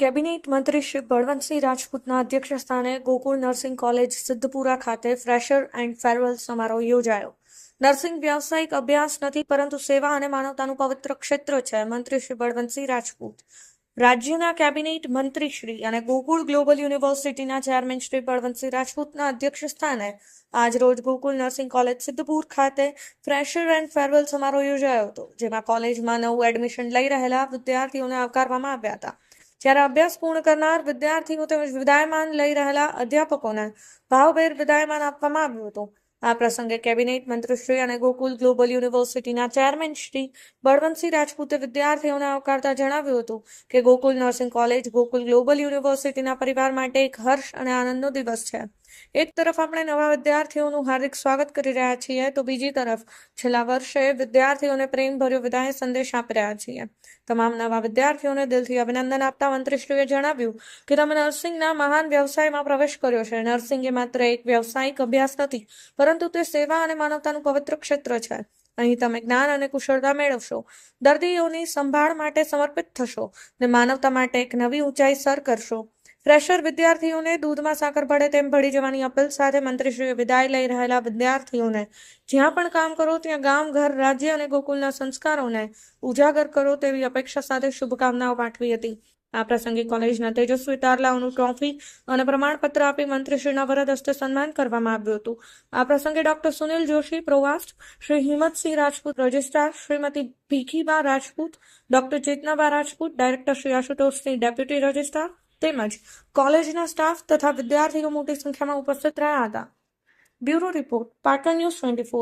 Cabinet મંત્રી શ્રી બળવંતસિંહ રાજપૂતના અધ્યક્ષસ્થાને Gokul nursing college Siddhpura ખાતે ફ્રેશર એન્ડ ફેરવેલ સમારોહ યોજાયો. નર્સિંગ વ્યાવસાયિક અભ્યાસ નથી, પરંતુ સેવા અને માનવતાનું પવિત્ર ક્ષેત્ર છે. મંત્રી શ્રી બળવંતસિંહ રાજપૂત, રાજ્યના કેબિનેટ મંત્રી શ્રી અને ગોકુળ ગ્લોબલ યુનિવર્સિટીના ચેરમેન શ્રી બળવંતસિંહ રાજપૂતના અધ્યક્ષસ્થાને આજરોજ ગોકુળ નર્સિંગ કોલેજ સિદ્ધપુર ખાતે ફ્રેશર એન્ડ ફેરવેલ સમારોહ યોજાયો હતો, જેમાં કોલેજમાં નવું એડમિશન લઈ રહેલા વિદ્યાર્થીઓને આવકારવામાં આવ્યા હતા. જ્યારે અભ્યાસ પૂર્ણ કરનાર વિદ્યાર્થીઓ તેમજ વિદાયમાન લઈ રહેલા અધ્યાપકોને ભાવભેર વિદાયમાન આપવામાં આવ્યું હતું. આ પ્રસંગે કેબિનેટ મંત્રીશ્રી અને ગોકુલ ગ્લોબલ યુનિવર્સિટીના ચેરમેન શ્રી બળવંતસિંહ રાજપૂતે વિદ્યાર્થીઓને આવકારતા જણાવ્યું હતું કે Gokul nursing college Gokul global યુનિવર્સિટીના પરિવાર માટે એક હર્ષ અને આનંદનો દિવસ છે. એક તરફ આપણે નવા વિદ્યાર્થીઓનું હાર્દિક સ્વાગત કરી રહ્યા છીએ, તો બીજી તરફ છેલ્લા વર્ષે વિદ્યાર્થીઓને પ્રેમભર્યો વિદાય સંદેશ આપી રહ્યા છીએ. તમામ નવા વિદ્યાર્થીઓને દિલથી અભિનંદન આપતા મંત્રીશ્રીએ જણાવ્યું કે તમે નર્સિંગના મહાન વ્યવસાયમાં પ્રવેશ કર્યો છે. નર્સિંગ એ માત્ર એક વ્યવસાયિક અભ્યાસ નથી, પરંતુ તે સેવા અને માનવતાનું પવિત્ર ક્ષેત્ર છે. અહીં તમે જ્ઞાન અને કુશળતા મેળવશો, દર્દીઓની સંભાળ માટે સમર્પિત થશો અને માનવતા માટે એક નવી ઊંચાઈ સર કરશો. ફ્રેશર વિદ્યાર્થીઓને દૂધમાં સાકર ભળે તેમ ભળી જવાની અપીલ સાથે મંત્રીશ્રીએ વિદાય લઈ રહેલા વિદ્યાર્થીઓને જ્યાં પણ કામ કરો ત્યાં ગામ, ઘર, રાજ્ય અને ગોકુલના સંસ્કારોને ઉજાગર કરો તેવી અપેક્ષા સાથે શુભકામનાઓ પાઠવી હતી. આ પ્રસંગે કોલેજના તેજસ્વી તારલાઓનું ટ્રોફી અને પ્રમાણપત્ર આપી મંત્રીશ્રીના વરદ હસ્તે સન્માન કરવામાં આવ્યું હતું. આ પ્રસંગે doctor Sunil Joshi, provost Shri Himmatsinh Rajput, registrar Shrimati Bhikhiba Rajput, doctor Chetnaba Rajput, director Shri Ashutoshsinh, deputy registrar તેમજ કોલેજના સ્ટાફ તથા વિદ્યાર્થીઓ મોટી સંખ્યામાં ઉપસ્થિત રહ્યા હતા. Bureau report, Patan news 24.